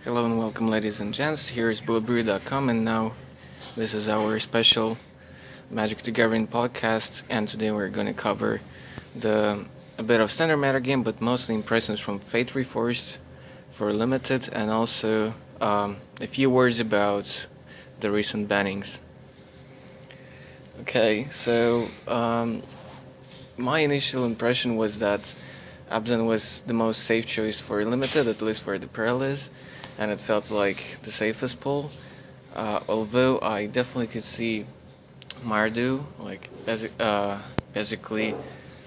Hello and welcome, ladies and gents. Here is BoatBrew.com, and now this is our special Magic the Gathering podcast. And today we're going to cover a bit of standard meta game, but mostly impressions from Fate Reforged for Limited, and also a few words about the recent bannings. Okay, so my initial impression was that Abzan was the most safe choice for Limited, at least for the Perilous, and it felt like the safest pull. Although I definitely could see Mardu, basically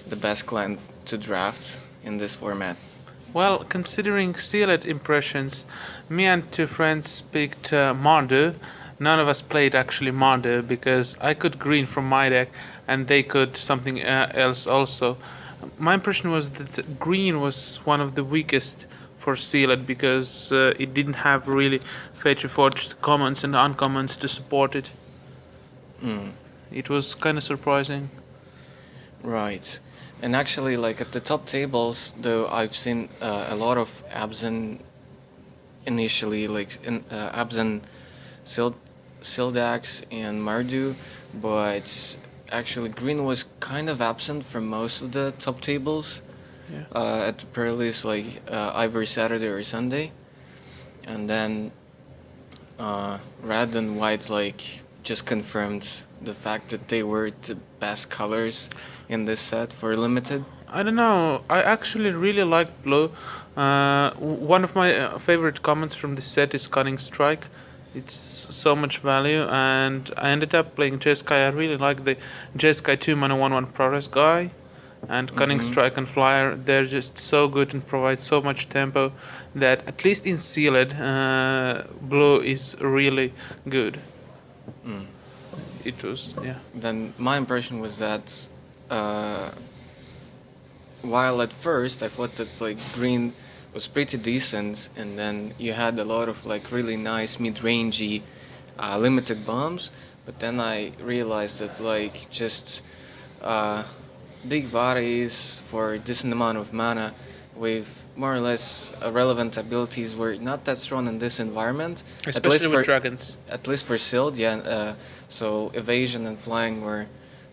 the best clan to draft in this format. Well, considering sealed impressions, me and two friends picked Mardu. None of us played actually Mardu because I could green from my deck and they could something else also. My impression was that green was one of the weakest for sealed because it didn't have really Fate Reforged commons and uncommons to support it. It was kind of surprising. Right. And actually, like at the top tables, though, I've seen a lot of Abzan initially, Abzan Sildax and Mardu, but actually green was kind of absent from most of the top tables. Yeah. At the Perilous, either Saturday or Sunday, and then red and white just confirmed the fact that they were the best colors in this set for Limited. I don't know. I actually really like blue. One of my favorite comments from this set is Cunning Strike. It's so much value, and I ended up playing Jeskai. I really like the Jeskai 2 mana 1/1 Progress guy, and Cunning Strike and Flyer. They're just so good and provide so much tempo that at least in sealed, blue is really good. It was Then my impression was that while at first I thought that green was pretty decent, and then you had a lot of really nice mid-rangey limited bombs, but then I realized that just big bodies for a decent amount of mana with more or less relevant abilities were not that strong in this environment. especially with dragons. At least for Sild, yeah. So evasion and flying were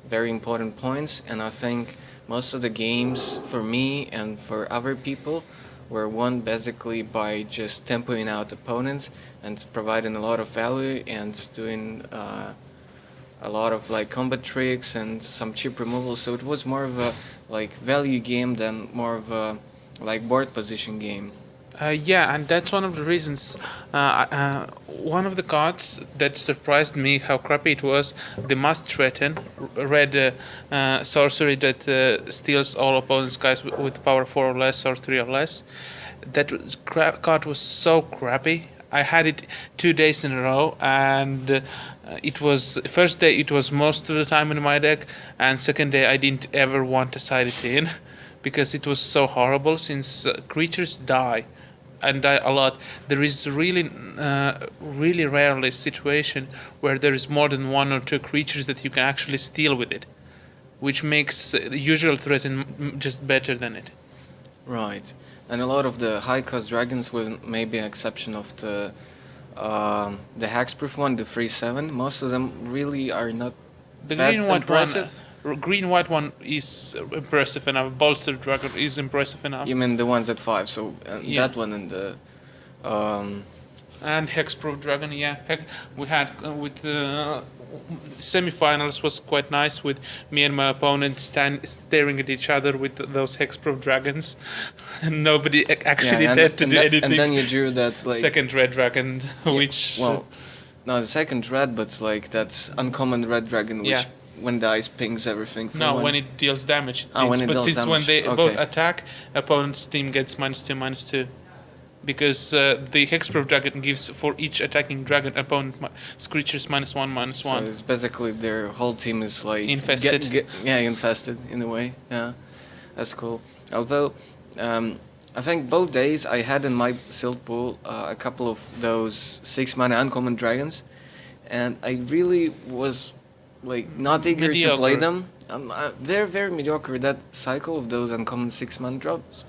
very important points, and I think most of the games for me and for other people were won basically by just tempoing out opponents and providing a lot of value and doing a lot of combat tricks and some cheap removals. So it was more of a value game than more of a board position game. Yeah, and that's one of the reasons. One of the cards that surprised me how crappy it was, the Must Threaten, red sorcery that steals all opponents' guys with power 4 or less or 3 or less. That card was so crappy. I had it 2 days in a row, and it was first day it was most of the time in my deck, and second day I didn't ever want to side it in because it was so horrible. Since creatures die and die a lot, there is really rarely situation where there is more than 1 or 2 creatures that you can actually steal with it, which makes the usual threat just better than it. Right, and a lot of the high cost dragons, with maybe an exception of the hexproof one, the 3/7, most of them really are not The that green white impressive. green white one is impressive enough. Bolstered dragon is impressive enough. You mean the ones at 5? So Yeah. that one and the And hexproof dragon, yeah. We had with the semifinals was quite nice with me and my opponent staring at each other with those hexproof dragons, and nobody actually dared to do anything. And then you drew that second red dragon, which no, the second red, but that's uncommon red dragon, which when dies pings everything. when it deals damage. When it but deals since damage. when they Okay. both attack, opponent's team gets -2/-2. Because the hexproof dragon gives for each attacking dragon opponent creatures -1/-1. So it's basically their whole team is Infested. Infested in a way. Yeah, that's cool. Although, I think both days I had in my Silt pool a couple of those 6 mana uncommon dragons, and I really was not eager to play them. They're very mediocre. That cycle of those uncommon 6 mana drops.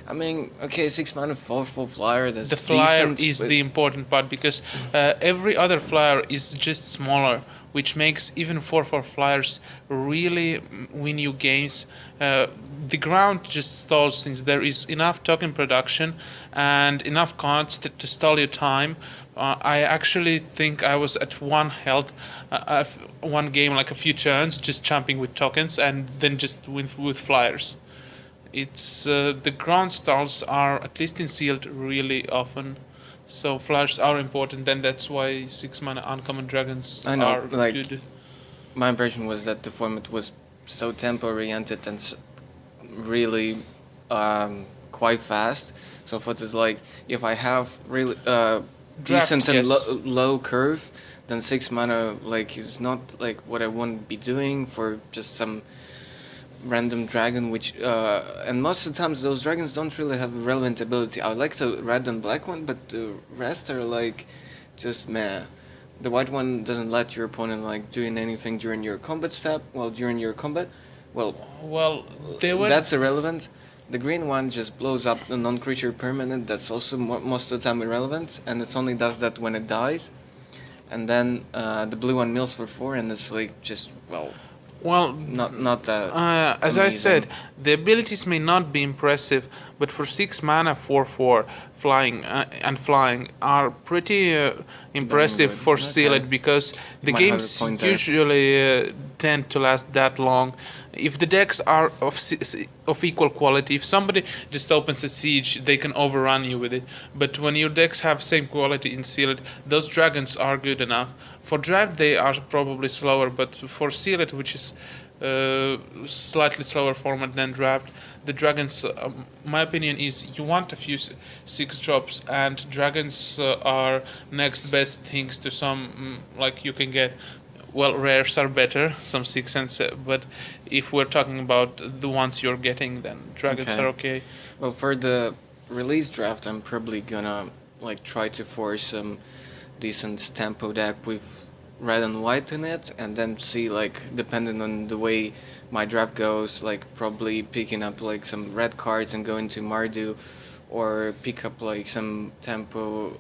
I mean, okay, 6 mana 4/4 flyer. The That's flyer decent, is but the important part because every other flyer is just smaller, which makes even 4/4 flyers really win you games. The ground just stalls since there is enough token production and enough cards to stall your time. I actually think I was at one health, one game like a few turns, just jumping with tokens and then just win with flyers. It's the ground stalls are at least in sealed really often, so flyers are important. Then that's why 6 mana uncommon dragons I know, are like, good. my impression was that the format was so tempo oriented and really quite fast. So for this, like, if I have really decent Draft, and yes. low curve, then 6 mana like is not like what I want to be doing for just some random dragon, which and most of the times those dragons don't really have a relevant ability. I like the red and black one, but the rest are like just meh. The white one doesn't let your opponent like doing anything during your combat step. Well, during your combat, well, Well, they were that's irrelevant. The green one just blows up the non-creature permanent. That's also most of the time irrelevant, and it only does that when it dies. And then the blue one mills for 4, and it's like just well, well. not that As I amazing. said, the abilities may not be impressive, but for 6 mana, 4/4 flying and flying are pretty impressive good. for Okay. sealed because the might have a games point there. usually tend to last that long. If the decks are of equal quality, if somebody just opens a siege, they can overrun you with it. But when your decks have same quality in sealed, those dragons are good enough. For draft, they are probably slower, but for sealed, which is slightly slower format than draft, the dragons, my opinion is you want a few 6 drops, and dragons are next best things to some like you can get. Well, rares are better, some 6 and but if we're talking about the ones you're getting, then dragons are okay. Well, for the release draft, I'm probably gonna like try to force some decent tempo deck with red and white in it, and then see like depending on the way my draft goes, like probably picking up like some red cards and going to Mardu, or pick up like some tempo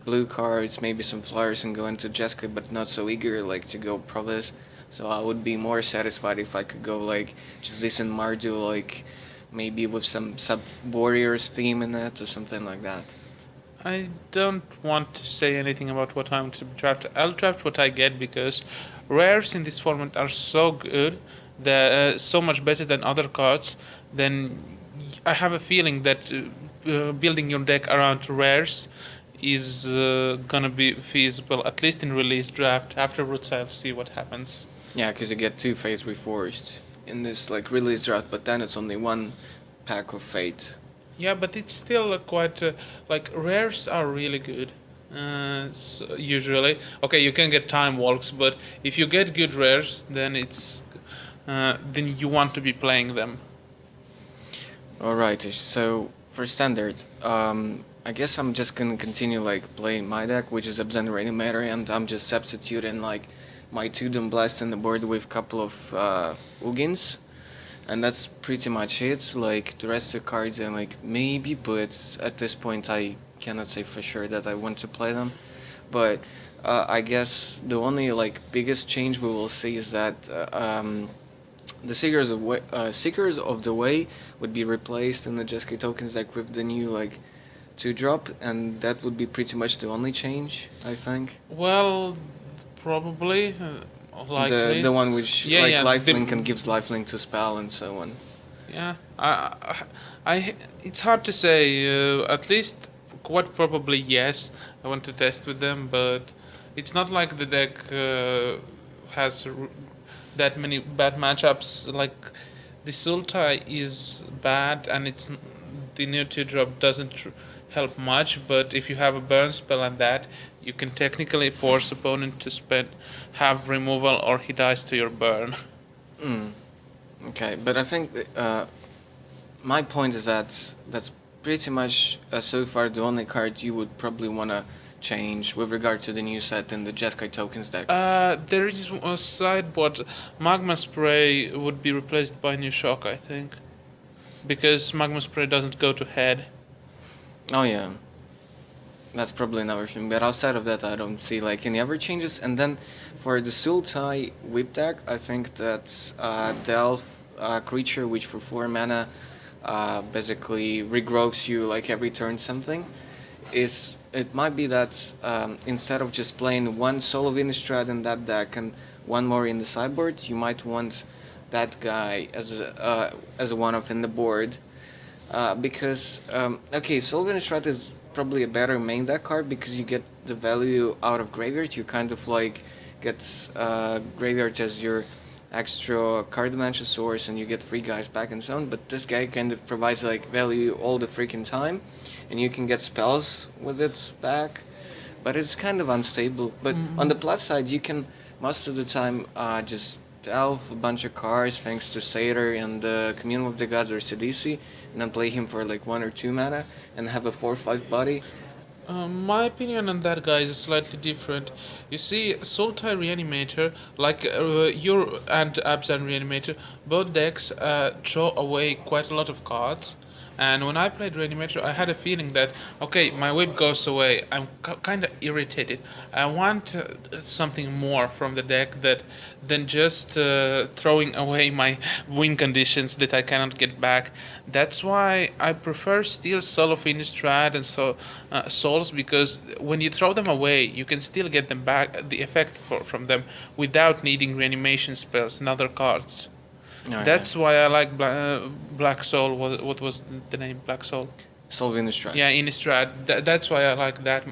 blue cards, maybe some flyers, and go into Jeskai, but not so eager like to go Provis. So I would be more satisfied if I could go like just listen Mardu, like maybe with some sub warriors theme in it or something like that. I don't want to say anything about what I'm to draft. I'll draft what I get because rares in this format are so good, that so much better than other cards. Then I have a feeling that building your deck around rares is gonna be feasible, at least in release draft. Afterwards, I'll see what happens. Yeah, because you get 2 Fates Reforged in this like release draft, but then it's only one pack of Fate. Yeah, but it's still quite like rares are really good. Usually, okay, you can get time walks, but if you get good rares, then it's then you want to be playing them. Alright, so for standard, I guess I'm just gonna continue like playing my deck, which is Absorbing Matter, and I'm just substituting like my 2 Doom Blast in the board with a couple of Ugins, and that's pretty much it. Like the rest of the cards I like maybe, but at this point I cannot say for sure that I want to play them. But I guess the only like biggest change we will see is that the Seekers of the Way would be replaced in the Jeskai tokens deck with the new like 2-drop, and that would be pretty much the only change, I think. Well, probably, likely. The one which Yeah, like yeah, lifelink and gives lifelink to spell and so on. Yeah, it's hard to say. At least, quite probably yes. I want to test with them, but it's not like the deck has that many bad matchups. Like the Sultai is bad, and it's the new 2-drop doesn't help much. But if you have a burn spell and that, you can technically force opponent to have removal, or he dies to your burn. Okay, but I think my point is that that's pretty much so far the only card you would probably want to change with regard to the new set in the Jeskai tokens deck. There is a sideboard. Magma Spray would be replaced by New Shock, I think. because magma spray doesn't go to head. Oh yeah, that's probably another thing. But outside of that, I don't see like any other changes. And then for the Sultai whip deck, I think that Delph creature, which for 4 mana basically regrowths you like every turn something, is it might be that instead of just playing one Soul of Innistrad in that deck and one more in the sideboard, you might want that guy as a one-off in the board. Because okay, Soul of Innistrad is probably a better main deck card because you get the value out of graveyard. You kind of like get graveyard as your extra card dimension source, and you get 3 guys back and so on. But this guy kind of provides like value all the freaking time, and you can get spells with it back. But it's kind of unstable. But on the plus side, you can most of the time just delve a bunch of cards thanks to Satyr and the Commune of the Gods or Sidisi, and then play him for like 1 or 2 mana and have a 4/5 body. My opinion on that guy is slightly different. You see, Sultai Reanimator, like your and Abzan Reanimator, both decks draw away quite a lot of cards. And when I played Reanimator, I had a feeling that, okay, my whip goes away. I'm kind of irritated. I want something more from the deck than just throwing away my win conditions that I cannot get back. That's why I prefer still Soul of Innistrad and Souls, because when you throw them away, you can still get them back, the effect from them, without needing reanimation spells and other cards. Oh, That's why I like Black Soul. What was the name? Black Soul? Soul of Innistrad. Yeah, Innistrad. That's why I like that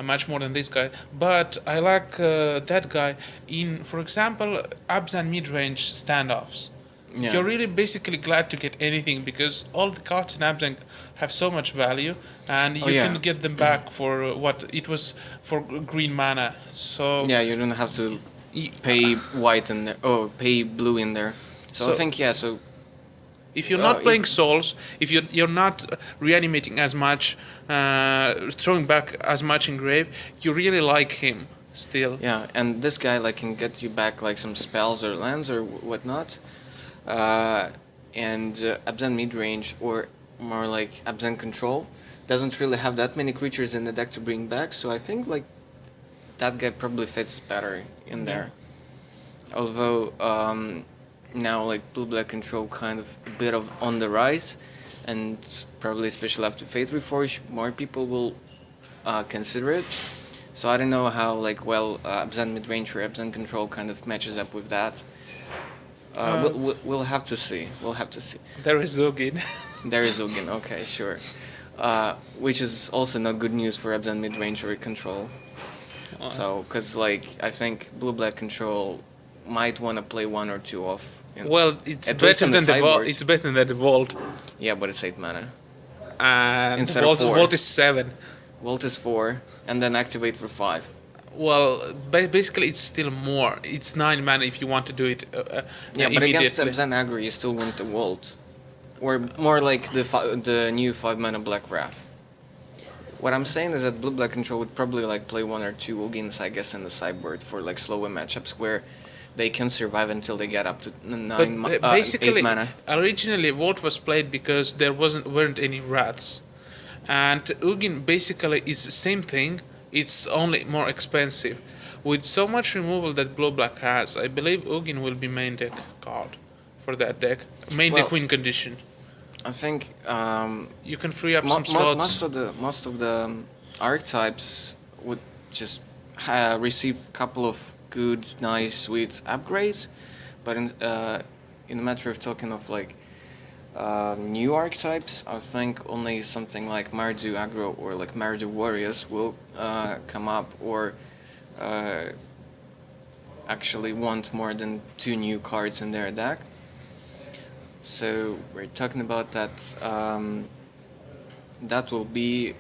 much more than this guy. But I like that guy in, for example, Abzan mid-range standoffs. Yeah. You're really basically glad to get anything because all the cards in Abzan have so much value, and you can get them back for what it was for green mana. So yeah, you don't have to pay white in there. Oh, pay blue in there. So I think So if you're not playing souls, if you're not reanimating as much, throwing back as much in grave, you really like him still. Yeah, and this guy like can get you back like some spells or lands or whatnot. And Abzan mid-range, or more like Abzan control, doesn't really have that many creatures in the deck to bring back. So I think like that guy probably fits better in there. Although now like blue-black control kind of a bit of on the rise, and probably especially after Fate Reforged, more people will consider it. So I don't know how like well Abzan mid-range or Abzan control kind of matches up with that. We'll have to see. We'll have to see. There is Zugin. There is Ugin. Okay, sure. Which is also not good news for Abzan mid-range or control. So, because like I think blue-black control might want to play 1 or 2 off. Well, it's better than the vault. It's better than the vault. Yeah, but it's 8 mana. And instead vault, of 4. Vault is 7. Vault is 4, and then activate for 5. Well, basically it's still more. It's 9 mana if you want to do it yeah, but against Abzan aggro, you still want the vault, or more like the new 5 mana black wrath. What I'm saying is that blue-black control would probably like play 1 or 2 Ugins, I guess, in the sideboard for like slower matchups where they can survive until they get up to 8 mana. Originally, Vault was played because there weren't any wraths, and Ugin basically is the same thing. It's only more expensive. With so much removal that blue-black has, I believe Ugin will be main deck card for that deck. Main deck win condition. I think you can free up some slots. Most of the archetypes would just receive a couple of good, nice, sweet upgrades, but in the matter of talking of like new archetypes, I think only something like Mardu aggro or like Mardu warriors will come up, or actually want more than 2 new cards in their deck. So we're talking about that. That will be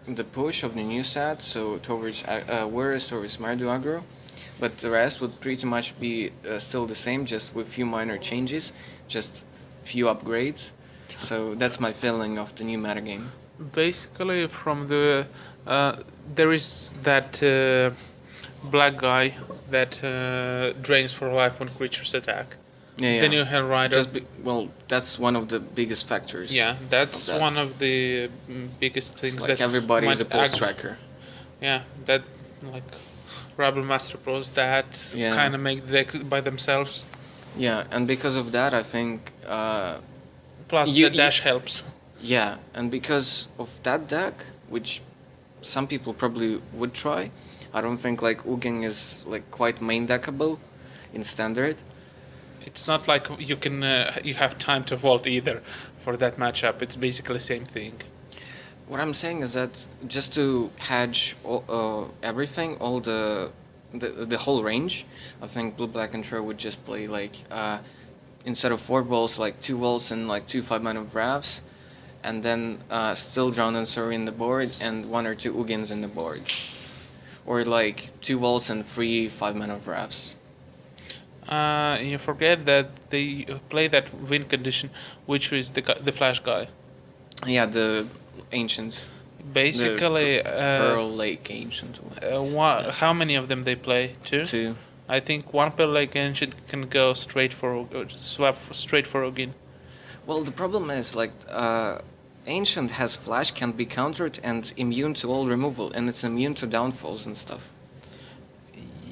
the push of the new set. So towards warriors, towards Mardu aggro. But the rest would pretty much be still the same, just with few minor changes, just few upgrades. So that's my feeling of the new metagame. Basically, from the there is that black guy that drains for life when creatures attack. Yeah, the yeah. new Hell Rider. Well, that's one of the biggest factors. Yeah, Of that's that. one of the biggest It's things like that everybody is a might pulse tracker. yeah, that like Rebel Master Pros that Yeah, kind of make decks by themselves. yeah, and because of that, I think Plus, you, the you dash helps. yeah, and because of that deck, which some people probably would try, I don't think like Ugin is like quite main deckable in standard. It's not like you have time to vault either for that matchup. It's basically the same thing. What I'm saying is that just to hedge everything, all the whole range, I think Blue Black and True would just play like instead of 4 volts, like 2 volts and like 2 5 mana Wraths, and then still Drown and Sorry in the board and 1 or 2 Ugins in the board, or like 2 volts and 3 5 mana Wraths. You forget that they play that win condition, which is the flash guy. Yeah, the ancient, the Basically, Pearl Lake ancient one. how many of them they play? Two. Two. I think one Pearl Lake Ancient can go straight for swap straight for Ogin. Well, the problem is like ancient has flash, can be countered and immune to all removal, and it's immune to downfalls and stuff.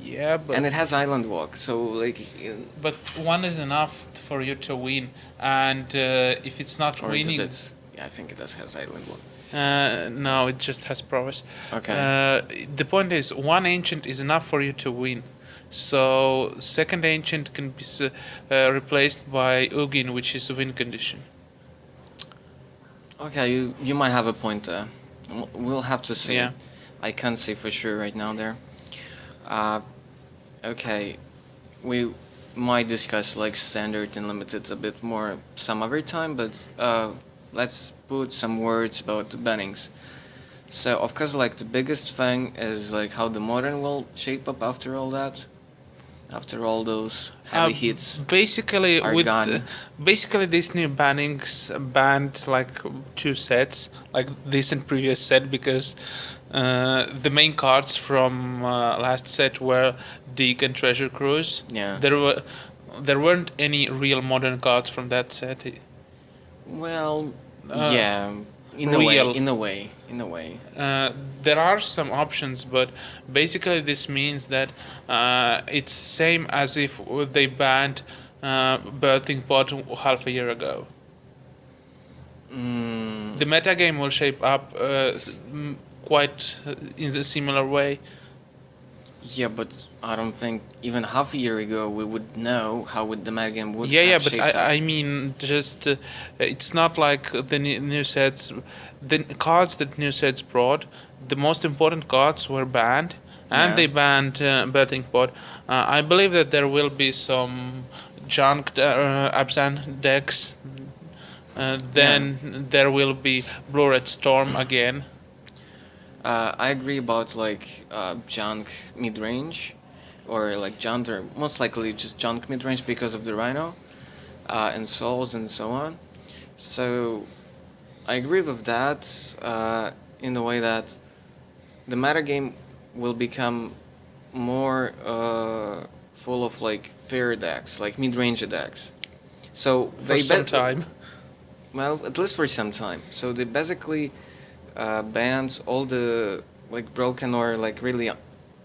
Yeah, but And it has island walk, so like, but one is enough for you to win, and if it's not or does winning, it? Yeah, I think it does has island walk. no, it just has prowess. Okay. The point is, one ancient is enough for you to win. So second ancient can be replaced by Ugin, which is a win condition. Okay, you might have a point there. We'll have to see. Yeah. I can't say for sure right now there. Uh, okay, we might discuss like standard and limited a bit more some other time, but let's put some words about the bannings. So of course, like the biggest thing is like how the modern will shape up after all that, after all those heavy hits. Basically, are with gone. basically these new bannings banned like 2 sets, like this and previous set, because the main cards from last set were Dig and Treasure Cruise. Yeah. There weren't any real modern cards from that set. Well, Uh, yeah, in real. a way. There are some options, but basically this means that it's same as if they banned Birthing Pot half a year ago. The metagame will shape up quite in a similar way. Yeah, but I don't think even half a year ago we would know how would the metagame would Yeah, have but shaped up. I mean, just it's not like the new sets, the cards that new sets brought. The most important cards were banned, and Yeah. they banned Betting Pot. I believe that there will be some junk Abzan decks. Then there will be Blue Red Storm again. I agree about like junk mid range, or like junk, or most likely just junk mid range because of the Rhino, and souls and so on. So I agree with that in the way that the metagame will become more full of like fair decks, like mid range decks. So For some time. well, at least for some time. So they basically banned all the like broken or like really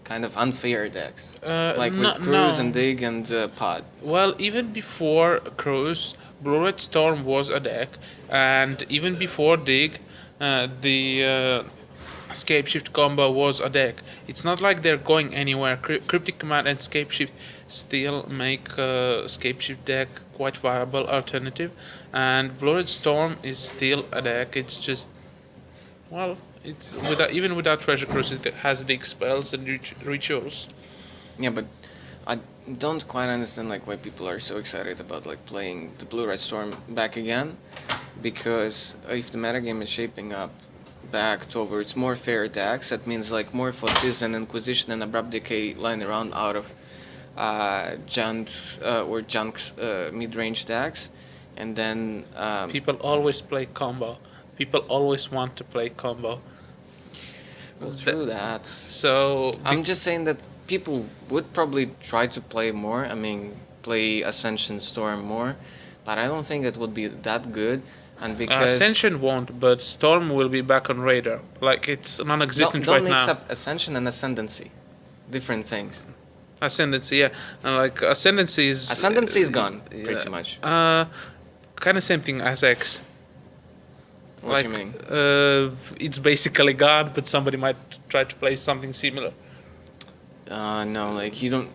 kind of unfair decks, like with Cruise and Dig and Pod. Well, even before Cruise, Blue Red Storm was a deck, and even before Dig, the Scape Shift combo was a deck. It's not like they're going anywhere. Cryptic Command and Scape Shift still make Scape Shift deck quite viable alternative, and Blue Red Storm is still a deck. It's just, well, it's even without Treasure Cruise, it has Dig spells and rituals. Yeah, but I don't quite understand like why people are so excited about like playing the Blue Red Storm back again, because if the metagame is shaping up back towards more fair decks, that means like more Forces and Inquisition and Abrupt Decay lying around out of Junk's mid-range decks, and then People always play combo. People always want to play combo. well, true that. So I'm just saying that people would probably try to play more. I mean, play Ascension Storm more, but I don't think it would be that good. And because Ascension won't, but Storm will be back on radar. Like it's non-existent don't right mix now. up Ascension and Ascendancy, different things. Ascendancy, yeah, and like Ascendancy is gone, pretty much. Kind of same thing as X. What do you mean? It's basically gone, but somebody might try to play something similar. No, like you don't.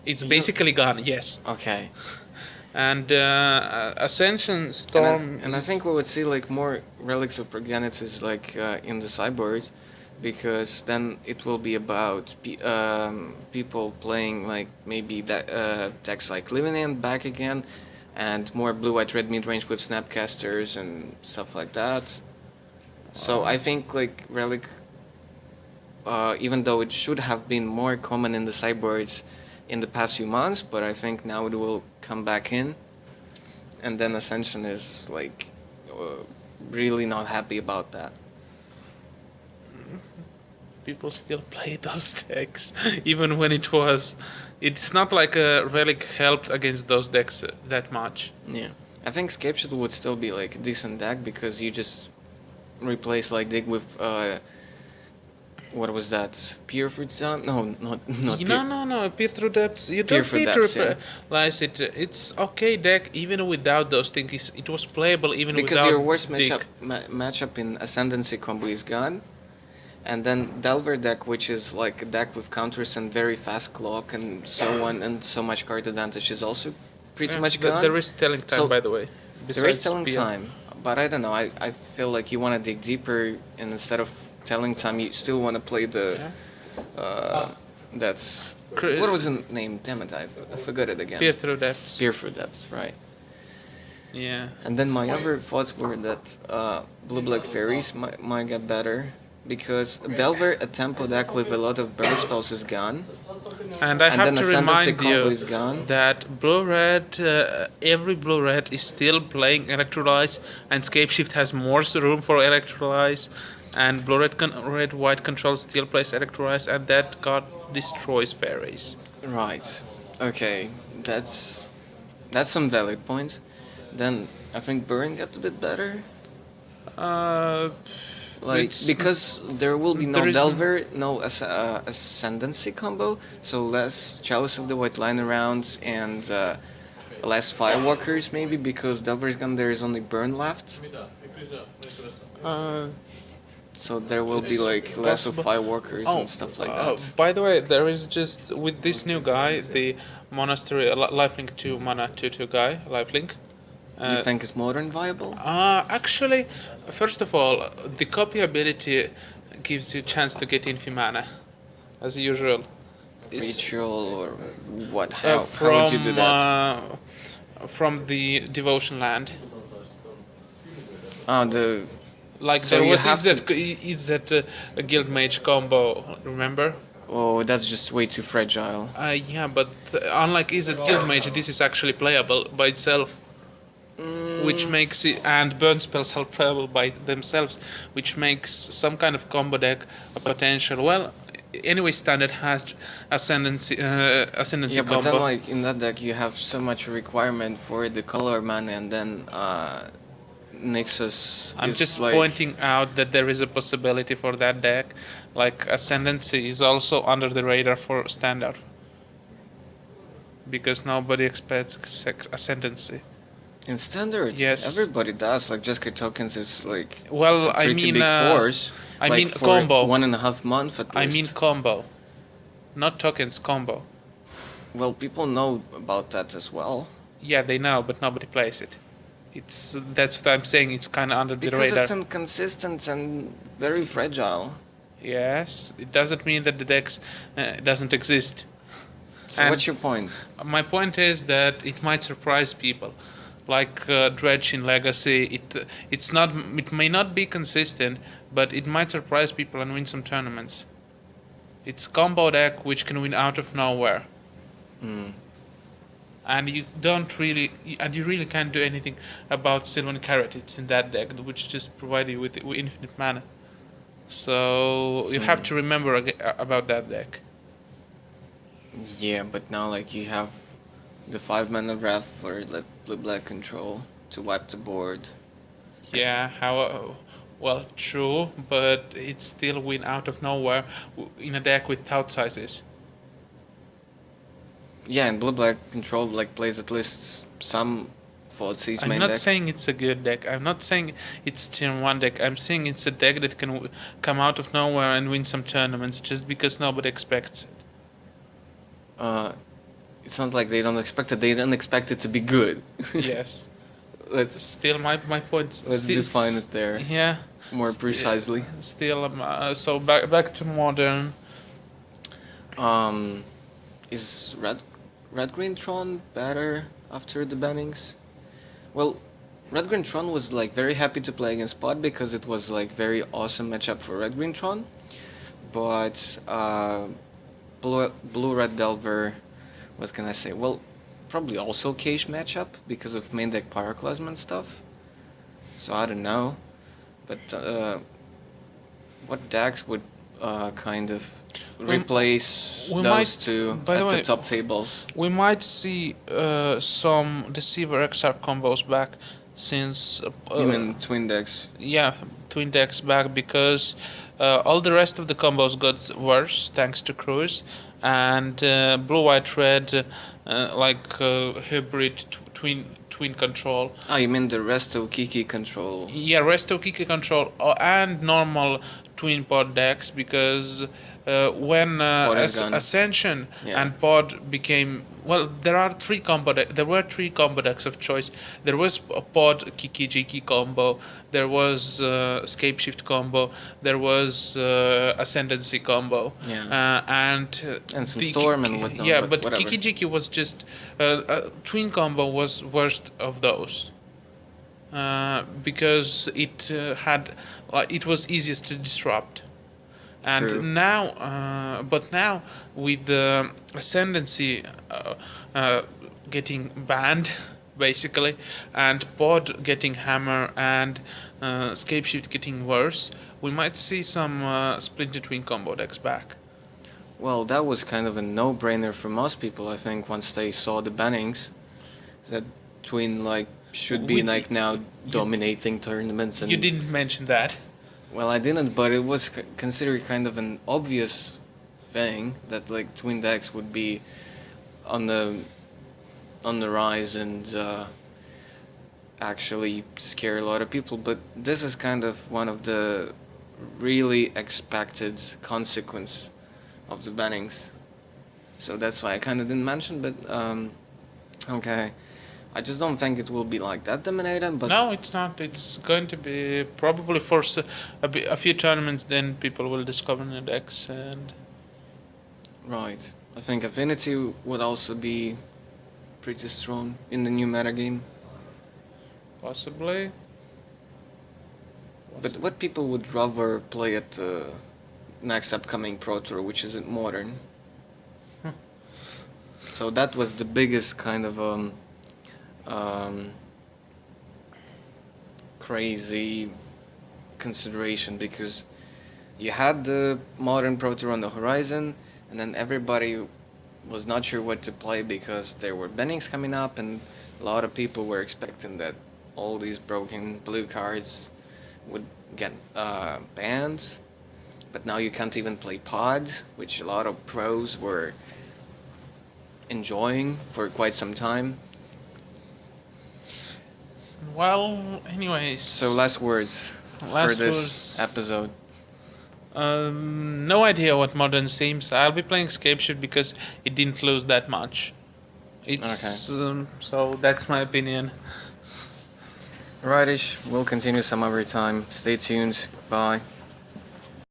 It's basically gone, yes. Okay. And Ascension Storm. And I think we would see like more relics of progenitus like in the sideboards, because then it will be about people playing like maybe decks like Living back again, and more blue white red mid range with snapcasters and stuff like that. So I think like relic, even though it should have been more common in the sideboards in the past few months, but I think now it will come back in. And then Ascension is like really not happy about that. People still play those decks, even when it was. It's not like a relic helped against those decks that much. Yeah, I think Scapeshot would still be like a decent deck, because you just replace like Dig with what was that? Peer through time? No, not peer. No. Peer through depths. You Peer don't through need to depths, yeah. replace it. It's okay deck even without those things. It was playable even Because without. your worst Dig. matchup in Ascendancy combo is gone. And then Delver deck, which is like a deck with counters and very fast clock and so on, and so much card advantage, is also pretty much gone. There is telling time, So, by the way. There is telling PL. time, but I don't know. I feel like you want to dig deeper, and instead of telling time, you still want to play the. That's. What was the name? Damn it, I forgot it again. Peer through depths. Peer through depths, right. Yeah. And then my other thoughts were that Blue Black Fairies might get better, because Delver, a tempo deck with a lot of burn spells, is gone. And I have then to Ascendancy remind combo you is gone. that Blue-Red, every Blue-Red is still playing Electrolyze, and Scapeshift has more room for Electrolyze, and Red-White Control still plays Electrolyze, and that card destroys fairies. Right. Okay. That's some valid points. Then I think Burn got a bit better. Because there will be no Delver, no Ascendancy combo, so less Chalice of the White Line around, and less Firewalkers maybe, because Delver's gone, there is only Burn left. So there will be like less of Firewalkers and stuff like that. By the way, there is just, with this new guy, the Monastery, lifelink 2 mana 2/2 guy, lifelink. Do you think it's modern viable? Actually, first of all, the copy ability gives you a chance to get Infi mana, as usual. Ritual or what? How would you do that? From the Devotion land. Like So there you was have is that a Guild Mage combo, remember? Oh, that's just way too fragile. Yeah, but unlike Is it Guild Mage, this is actually playable by itself. Which makes it, and burn spells are playable by themselves, which makes some kind of combo deck a potential. Well, anyway, standard has ascendancy Yeah, but combo. then like in that deck you have so much requirement for the color mana, and then Nixus. I'm is just like, pointing out that there is a possibility for that deck. Like Ascendancy is also under the radar for standard, because nobody expects Ascendancy. in standard. Yes. Everybody does. Like Jeskai tokens is like Well, a pretty big force. I like mean for combo. 1.5 months at I least. mean combo, not tokens. Combo. Well, people know about that as well. Yeah, they know, but nobody plays it. That's what I'm saying. It's kind of under the Because radar. it's inconsistent and very fragile. Yes, it doesn't mean that the dex doesn't exist. So And what's your point? My point is that it might surprise people, like Dredge in Legacy. It may not be consistent, but it might surprise people and win some tournaments. It's combo deck which can win out of nowhere. And you really can't do anything about Sylvan Carrots in that deck, which just provide you with infinite mana. So you have to remember about that deck. Yeah, but now like you have the 5 mana ref for like blue black control to wipe the board. Yeah, how well, true, but it's still win out of nowhere in a deck with outsizes. Yeah, and blue black control like plays at least some Thoughtseize I'm main not deck. saying it's a good deck. I'm not saying it's tier 1 deck. I'm saying it's a deck that can come out of nowhere and win some tournaments just because nobody expects it. It's not like they don't expect it; they don't expect it to be good. Yes. let's Still, my point. let's Still, define it there yeah. more precisely. Still, so back to modern. Is Red Green Tron better after the bannings? Well, Red Green Tron was like very happy to play against Pod because it was like very awesome matchup for Red Green Tron, but Blue Red Delver, what can I say? Well, probably also cache matchup because of main deck Pyroclasm and stuff. So I don't know, but what decks would kind of replace we those might- two by the at the way, top tables? We might see some Deceiver XR combos back since. Even twin decks. Yeah, twin decks back because all the rest of the combos got worse thanks to Cruise, and blue white red hybrid twin control. Oh, you mean the Resto Kiki control? Yeah, Resto Kiki control and normal twin pod decks because when Pod is gone. Ascension Yeah. and Pod became there were three combo decks of choice. There was a Pod Kiki Jiki combo, there was Scapeshift combo, there was Ascendancy combo, and some Storm and whatnot. Yeah, but but whatever. Kiki Jiki was just twin combo was worst of those. Because it was easiest to disrupt, and True. now with the Ascendancy getting banned basically, and Pod getting hammer and Scapeshift getting worse, we might see some Splinter Twin combo decks back. Well, that was kind of a no-brainer for most people, I think, once they saw the bannings. That twin should be now dominating tournaments. And You didn't mention that. well, I didn't, but it was considered kind of an obvious thing that twin decks would be on the rise and actually scare a lot of people. But this is kind of one of the really expected consequence of the bannings. So that's why I kind of didn't mention. But okay. I just don't think it will be like that dominated, but No, it's not. It's going to be probably for a few tournaments. Then people will discover new decks, and right. I think Affinity would also be pretty strong in the new metagame. possibly. But what people would rather play at the next upcoming Pro Tour, which isn't Modern? So that was the biggest kind of crazy consideration, because you had the Modern Pro Tour on the horizon, and then everybody was not sure what to play because there were bannings coming up, and a lot of people were expecting that all these broken blue cards would get banned. But now you can't even play Pod, which a lot of pros were enjoying for quite some time. Well, anyways. So last words Last for this words. episode. No idea what modern seems. I'll be playing Scapeshift because it didn't lose that much. It's so that's my opinion. Rightish, we'll continue some other time. Stay tuned. Bye.